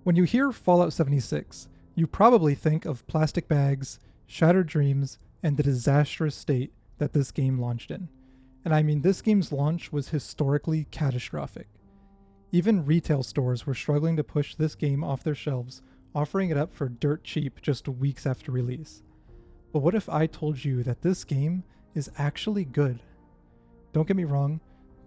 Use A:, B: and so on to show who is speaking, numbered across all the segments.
A: When you hear Fallout 76, you probably think of plastic bags, shattered dreams, and the disastrous state that this game launched in. And I mean, this game's launch was historically catastrophic. Even retail stores were struggling to push this game off their shelves, offering it up for dirt cheap just weeks after release. But what if I told you that this game is actually good? Don't get me wrong,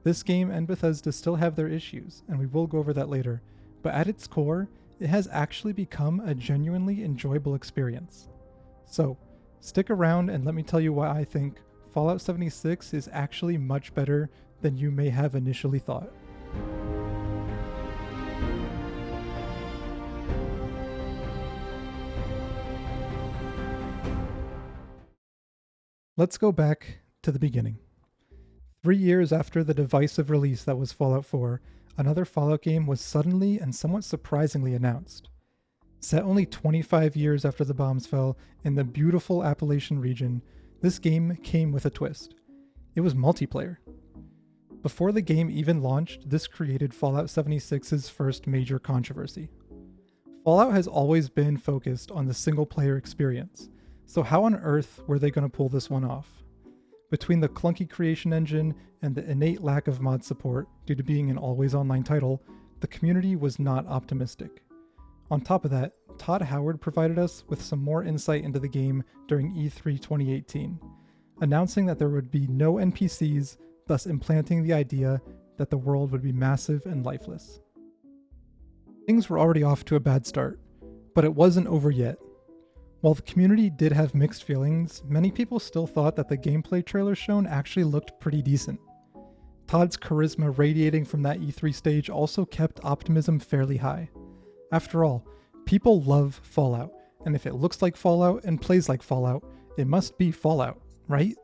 A: this game and Bethesda still have their issues, and we will go over that later, but at its core, it has actually become a genuinely enjoyable experience. So, stick around and let me tell you why I think Fallout 76 is actually much better than you may have initially thought. Let's go back to the beginning. 3 years after the divisive release that was Fallout 4, another Fallout game was suddenly and somewhat surprisingly announced. Set only 25 years after the bombs fell in the beautiful Appalachian region, this game came with a twist. It was multiplayer. Before the game even launched, this created Fallout 76's first major controversy. Fallout has always been focused on the single-player experience, so how on earth were they going to pull this one off? Between the clunky creation engine and the innate lack of mod support due to being an always online title, the community was not optimistic. On top of that, Todd Howard provided us with some more insight into the game during E3 2018, announcing that there would be no NPCs, thus implanting the idea that the world would be massive and lifeless. Things were already off to a bad start, but it wasn't over yet. While the community did have mixed feelings, many people still thought that the gameplay trailer shown actually looked pretty decent. Todd's charisma radiating from that E3 stage also kept optimism fairly high. After all, people love Fallout, and if it looks like Fallout and plays like Fallout, it must be Fallout, right?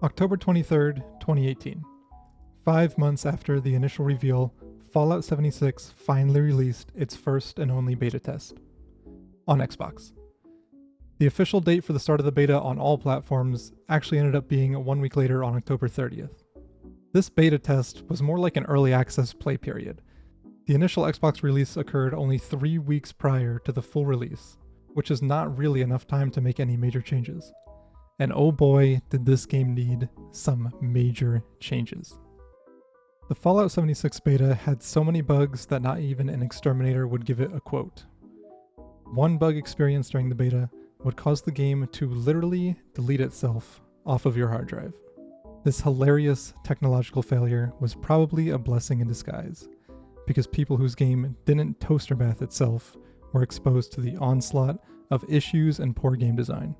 A: October 23rd, 2018. 5 months after the initial reveal, Fallout 76 finally released its first and only beta test. On Xbox. The official date for the start of the beta on all platforms actually ended up being 1 week later on October 30th. This beta test was more like an early access play period. The initial Xbox release occurred only 3 weeks prior to the full release, which is not really enough time to make any major changes. And oh boy, did this game need some major changes. The Fallout 76 beta had so many bugs that not even an exterminator would give it a quote. One bug experienced during the beta would cause the game to literally delete itself off of your hard drive. This hilarious technological failure was probably a blessing in disguise, because people whose game didn't toaster bath itself were exposed to the onslaught of issues and poor game design.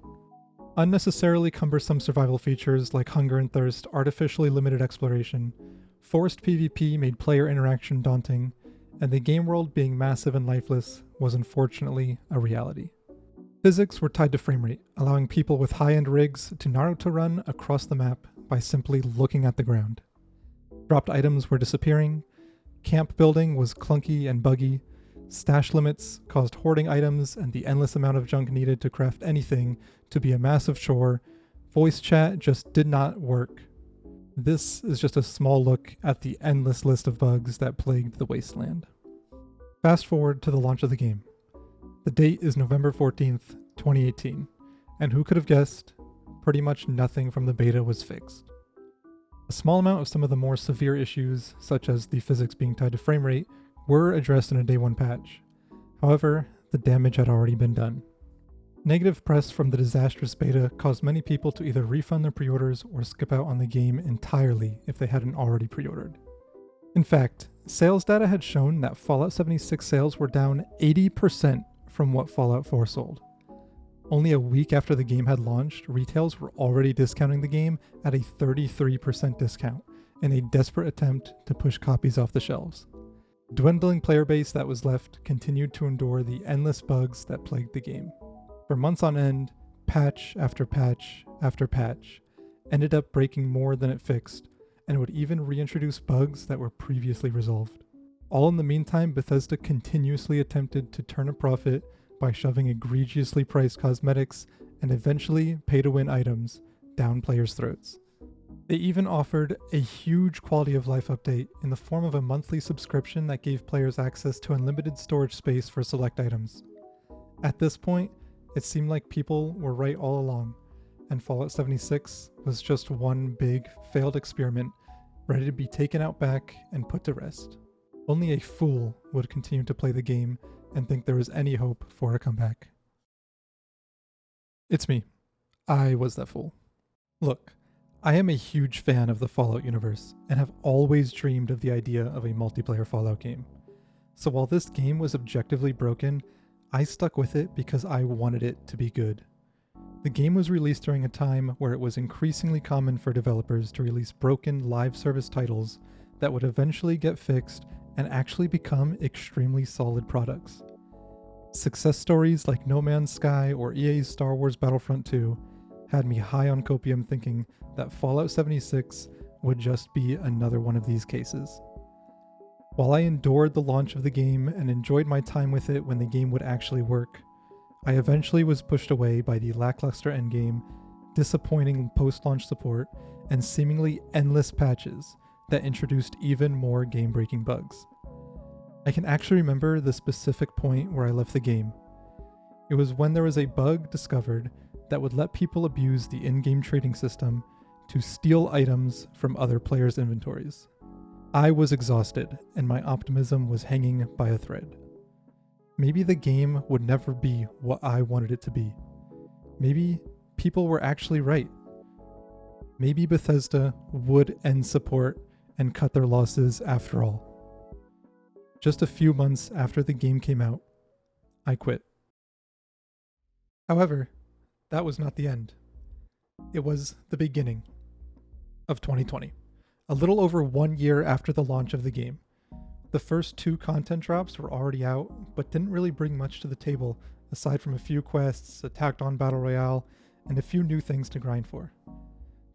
A: Unnecessarily cumbersome survival features like hunger and thirst artificially limited exploration, forced PvP made player interaction daunting, and the game world being massive and lifeless was unfortunately a reality. Physics were tied to framerate, allowing people with high-end rigs to Naruto run across the map by simply looking at the ground. Dropped items were disappearing, camp building was clunky and buggy, stash limits caused hoarding items and the endless amount of junk needed to craft anything to be a massive chore, voice chat just did not work. This is just a small look at the endless list of bugs that plagued the Wasteland. Fast forward to the launch of the game. The date is November 14th, 2018, and who could have guessed? Pretty much nothing from the beta was fixed. A small amount of some of the more severe issues, such as the physics being tied to frame rate, were addressed in a day one patch. However, the damage had already been done. Negative press from the disastrous beta caused many people to either refund their pre-orders or skip out on the game entirely if they hadn't already pre-ordered. In fact, sales data had shown that Fallout 76 sales were down 80% from what Fallout 4 sold. Only a week after the game had launched, retailers were already discounting the game at a 33% discount in a desperate attempt to push copies off the shelves. The dwindling player base that was left continued to endure the endless bugs that plagued the game. For months on end, patch after patch after patch ended up breaking more than it fixed, and would even reintroduce bugs that were previously resolved. All in the meantime, Bethesda continuously attempted to turn a profit by shoving egregiously priced cosmetics and eventually pay-to-win items down players' throats. They even offered a huge quality of life update in the form of a monthly subscription that gave players access to unlimited storage space for select items. At this point, it seemed like people were right all along, and Fallout 76 was just one big, failed experiment ready to be taken out back and put to rest. Only a fool would continue to play the game and think there was any hope for a comeback. It's me. I was that fool. Look, I am a huge fan of the Fallout universe and have always dreamed of the idea of a multiplayer Fallout game. So while this game was objectively broken, I stuck with it because I wanted it to be good. The game was released during a time where it was increasingly common for developers to release broken live service titles that would eventually get fixed and actually become extremely solid products. Success stories like No Man's Sky or EA's Star Wars Battlefront 2 had me high on copium thinking that Fallout 76 would just be another one of these cases. While I endured the launch of the game and enjoyed my time with it when the game would actually work, I eventually was pushed away by the lackluster endgame, disappointing post-launch support, and seemingly endless patches that introduced even more game-breaking bugs. I can actually remember the specific point where I left the game. It was when there was a bug discovered that would let people abuse the in-game trading system to steal items from other players' inventories. I was exhausted, and my optimism was hanging by a thread. Maybe the game would never be what I wanted it to be. Maybe people were actually right. Maybe Bethesda would end support and cut their losses after all. Just a few months after the game came out, I quit. However, that was not the end. It was the beginning of 2020, a little over 1 year after the launch of the game. The first 2 content drops were already out, but didn't really bring much to the table aside from a few quests, a tacked-on battle royale, and a few new things to grind for.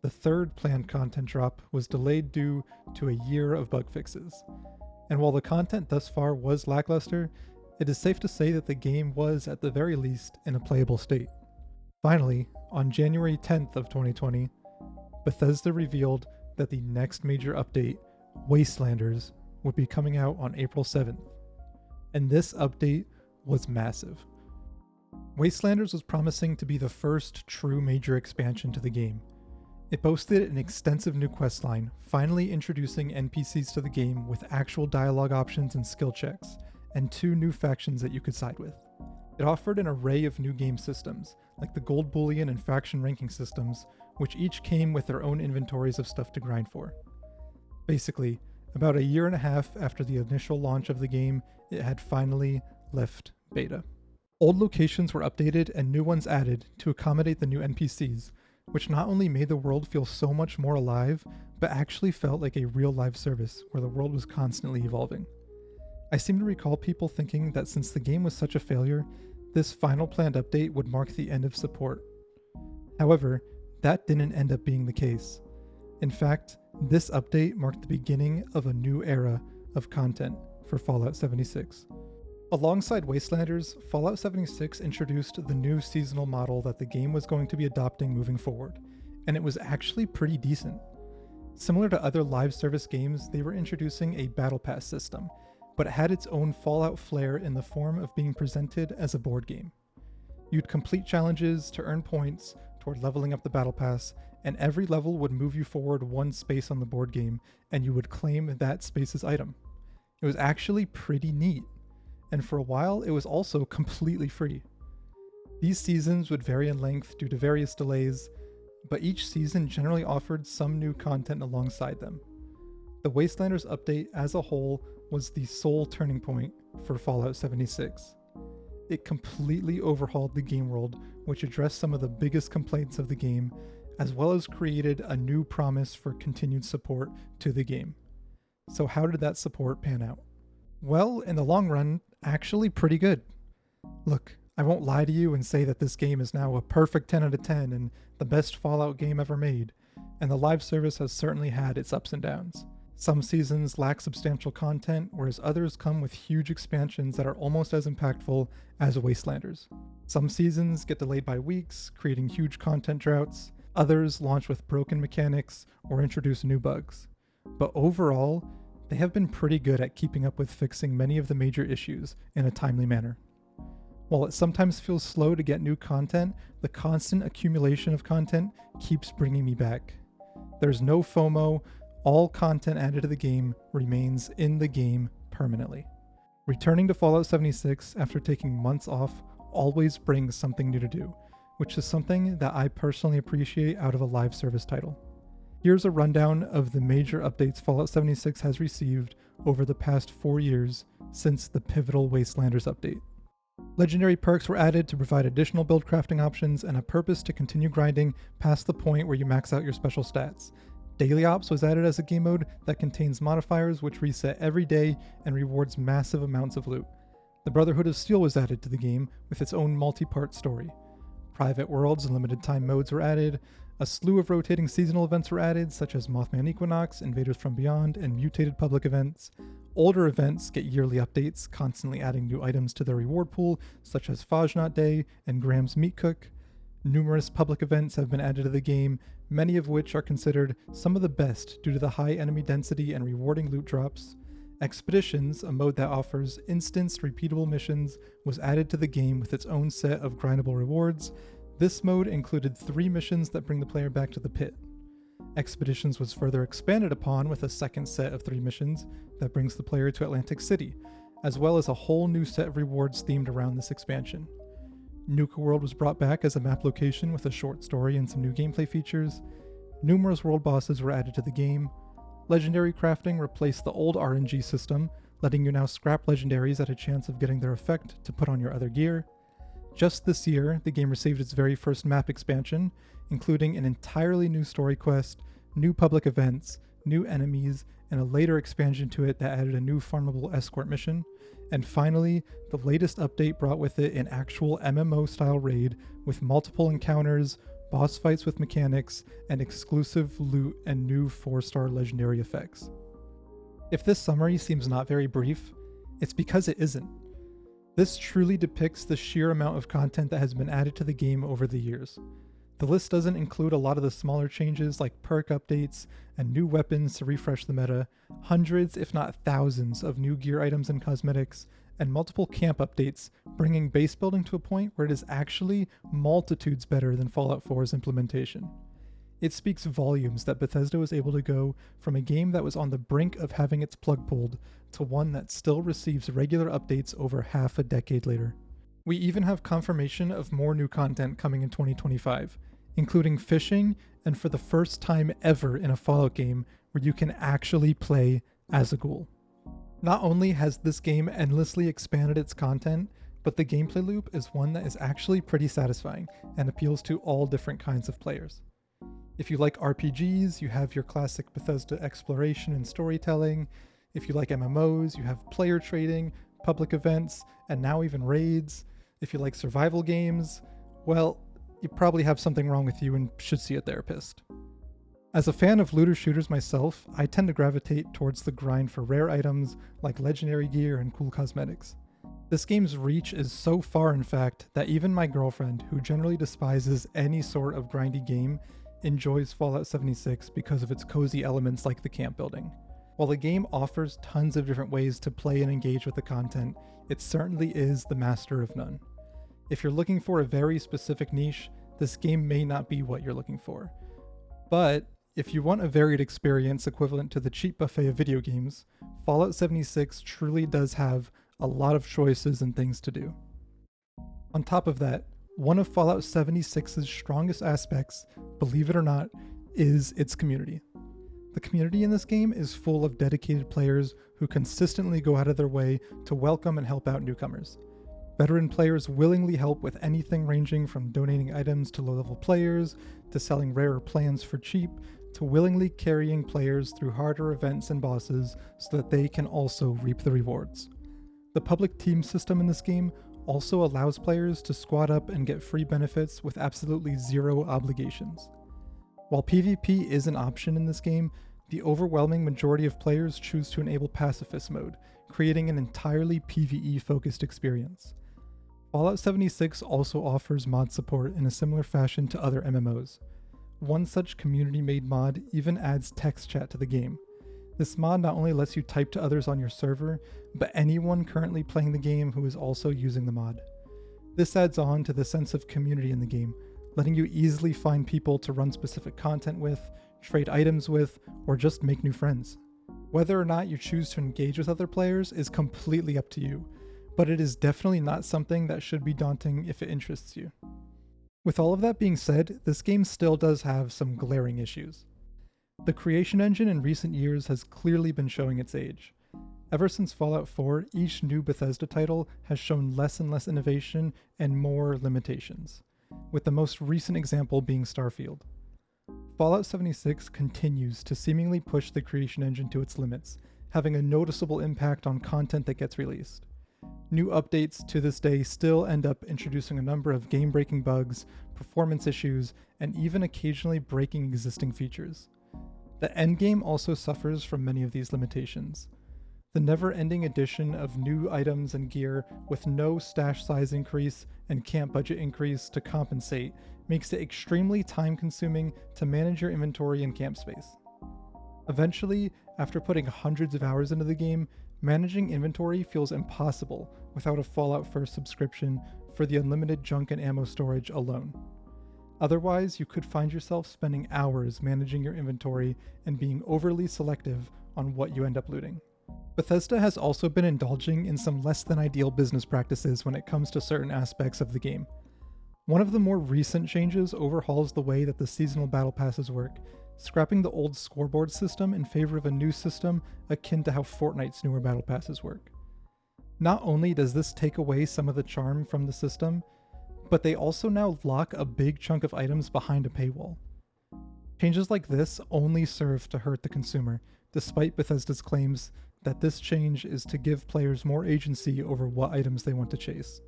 A: The third planned content drop was delayed due to a year of bug fixes. And while the content thus far was lackluster, it is safe to say that the game was, at the very least, in a playable state. Finally, on January 10th of 2020, Bethesda revealed that the next major update, Wastelanders, would be coming out on April 7th. And this update was massive. Wastelanders was promising to be the first true major expansion to the game. It boasted an extensive new questline, finally introducing NPCs to the game with actual dialogue options and skill checks, and 2 new factions that you could side with. It offered an array of new game systems, like the Gold Bullion and faction ranking systems, which each came with their own inventories of stuff to grind for. Basically, about a year and a half after the initial launch of the game, it had finally left beta. Old locations were updated and new ones added to accommodate the new NPCs, which not only made the world feel so much more alive, but actually felt like a real live service where the world was constantly evolving. I seem to recall people thinking that since the game was such a failure, this final planned update would mark the end of support. However, that didn't end up being the case. In fact, this update marked the beginning of a new era of content for Fallout 76. Alongside Wastelanders, Fallout 76 introduced the new seasonal model that the game was going to be adopting moving forward, and it was actually pretty decent. Similar to other live service games, they were introducing a battle pass system, but it had its own Fallout flair in the form of being presented as a board game. You'd complete challenges to earn points toward leveling up the battle pass, and every level would move you forward 1 space on the board game, and you would claim that space's item. It was actually pretty neat, and for a while it was also completely free. These seasons would vary in length due to various delays, but each season generally offered some new content alongside them. The Wastelanders update as a whole was the sole turning point for Fallout 76. It completely overhauled the game world, which addressed some of the biggest complaints of the game, as well as created a new promise for continued support to the game. So how did that support pan out? Well, in the long run, actually pretty good. Look, I won't lie to you and say that this game is now a perfect 10 out of 10 and the best Fallout game ever made, and the live service has certainly had its ups and downs. Some seasons lack substantial content, whereas others come with huge expansions that are almost as impactful as Wastelanders. Some seasons get delayed by weeks, creating huge content droughts. Others launch with broken mechanics or introduce new bugs. But overall, they have been pretty good at keeping up with fixing many of the major issues in a timely manner. While it sometimes feels slow to get new content, the constant accumulation of content keeps bringing me back. There's no FOMO, all content added to the game remains in the game permanently. Returning to Fallout 76 after taking months off always brings something new to do, which is something that I personally appreciate out of a live service title. Here's a rundown of the major updates Fallout 76 has received over the past 4 years since the pivotal Wastelanders update. Legendary perks were added to provide additional build crafting options and a purpose to continue grinding past the point where you max out your special stats. Daily Ops was added as a game mode that contains modifiers which reset every day and rewards massive amounts of loot. The Brotherhood of Steel was added to the game with its own multi-part story. Private worlds and limited time modes were added. A slew of rotating seasonal events were added, such as Mothman Equinox, Invaders from Beyond, and mutated public events. Older events get yearly updates, constantly adding new items to their reward pool, such as Fajnot Day and Graham's Meat Cook. Numerous public events have been added to the game, many of which are considered some of the best due to the high enemy density and rewarding loot drops. Expeditions, a mode that offers instanced repeatable missions, was added to the game with its own set of grindable rewards. This mode included 3 missions that bring the player back to the pit. Expeditions was further expanded upon with a second set of 3 missions that brings the player to Atlantic City, as well as a whole new set of rewards themed around this expansion. Nuka World was brought back as a map location with a short story and some new gameplay features. Numerous world bosses were added to the game. Legendary crafting replaced the old RNG system, letting you now scrap legendaries at a chance of getting their effect to put on your other gear. Just this year, the game received its very first map expansion, including an entirely new story quest, new public events, new enemies, and a later expansion to it that added a new farmable escort mission. And finally, the latest update brought with it an actual MMO-style raid with multiple encounters, boss fights with mechanics, and exclusive loot and new 4-star legendary effects. If this summary seems not very brief, it's because it isn't. This truly depicts the sheer amount of content that has been added to the game over the years. The list doesn't include a lot of the smaller changes like perk updates and new weapons to refresh the meta, hundreds if not thousands of new gear items and cosmetics, and multiple camp updates, bringing base building to a point where it is actually multitudes better than Fallout 4's implementation. It speaks volumes that Bethesda was able to go from a game that was on the brink of having its plug pulled to one that still receives regular updates over half a decade later. We even have confirmation of more new content coming in 2025, including fishing and for the first time ever in a Fallout game where you can actually play as a ghoul. Not only has this game endlessly expanded its content, but the gameplay loop is one that is actually pretty satisfying and appeals to all different kinds of players. If you like RPGs, you have your classic Bethesda exploration and storytelling. If you like MMOs, you have player trading, public events, and now even raids. If you like survival games, well, you probably have something wrong with you and should see a therapist. As a fan of looter shooters myself, I tend to gravitate towards the grind for rare items like legendary gear and cool cosmetics. This game's reach is so far, in fact, that even my girlfriend, who generally despises any sort of grindy game, enjoys Fallout 76 because of its cozy elements like the camp building. While the game offers tons of different ways to play and engage with the content, it certainly is the master of none. If you're looking for a very specific niche, this game may not be what you're looking for. But if you want a varied experience equivalent to the cheap buffet of video games, Fallout 76 truly does have a lot of choices and things to do. On top of that, one of Fallout 76's strongest aspects, believe it or not, is its community. The community in this game is full of dedicated players who consistently go out of their way to welcome and help out newcomers. Veteran players willingly help with anything ranging from donating items to low-level players, to selling rarer plans for cheap, to willingly carrying players through harder events and bosses so that they can also reap the rewards. The public team system in this game also allows players to squad up and get free benefits with absolutely zero obligations. While PvP is an option in this game, the overwhelming majority of players choose to enable pacifist mode, creating an entirely PvE-focused experience. Fallout 76 also offers mod support in a similar fashion to other MMOs. One such community-made mod even adds text chat to the game. This mod not only lets you type to others on your server, but anyone currently playing the game who is also using the mod. This adds on to the sense of community in the game, letting you easily find people to run specific content with, trade items with, or just make new friends. Whether or not you choose to engage with other players is completely up to you, but it is definitely not something that should be daunting if it interests you. With all of that being said, this game still does have some glaring issues. The creation engine in recent years has clearly been showing its age. Ever since Fallout 4, each new Bethesda title has shown less and less innovation and more limitations, with the most recent example being Starfield. Fallout 76 continues to seemingly push the creation engine to its limits, having a noticeable impact on content that gets released. New updates to this day still end up introducing a number of game-breaking bugs, performance issues, and even occasionally breaking existing features. The endgame also suffers from many of these limitations. The never-ending addition of new items and gear with no stash size increase and camp budget increase to compensate makes it extremely time-consuming to manage your inventory and camp space. Eventually, after putting hundreds of hours into the game, managing inventory feels impossible without a Fallout 1 subscription for the unlimited junk and ammo storage alone. Otherwise, you could find yourself spending hours managing your inventory and being overly selective on what you end up looting. Bethesda has also been indulging in some less than ideal business practices when it comes to certain aspects of the game. One of the more recent changes overhauls the way that the seasonal battle passes work, scrapping the old scoreboard system in favor of a new system akin to how Fortnite's newer battle passes work. Not only does this take away some of the charm from the system, but they also now lock a big chunk of items behind a paywall. Changes like this only serve to hurt the consumer, despite Bethesda's claims that this change is to give players more agency over what items they want to chase.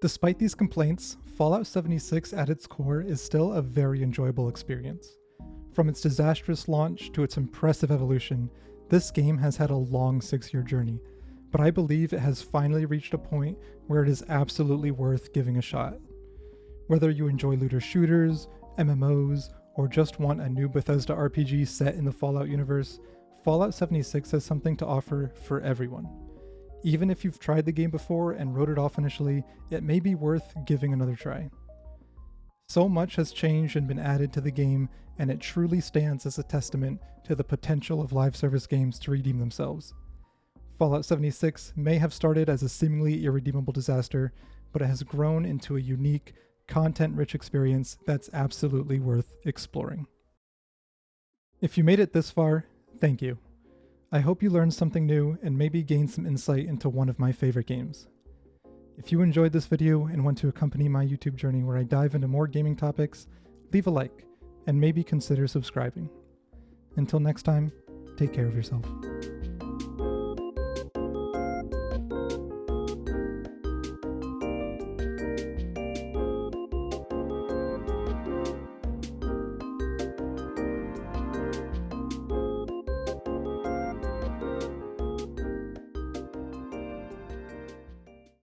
A: Despite these complaints, Fallout 76 at its core is still a very enjoyable experience. From its disastrous launch to its impressive evolution, this game has had a long 6-year journey, but I believe it has finally reached a point where it is absolutely worth giving a shot. Whether you enjoy looter shooters, MMOs, or just want a new Bethesda RPG set in the Fallout universe, Fallout 76 has something to offer for everyone. Even if you've tried the game before and wrote it off initially, it may be worth giving another try. So much has changed and been added to the game, and it truly stands as a testament to the potential of live service games to redeem themselves. Fallout 76 may have started as a seemingly irredeemable disaster, but it has grown into a unique, content-rich experience that's absolutely worth exploring. If you made it this far, thank you. I hope you learned something new and maybe gained some insight into one of my favorite games. If you enjoyed this video and want to accompany my YouTube journey where I dive into more gaming topics, leave a like and maybe consider subscribing. Until next time, take care of yourself.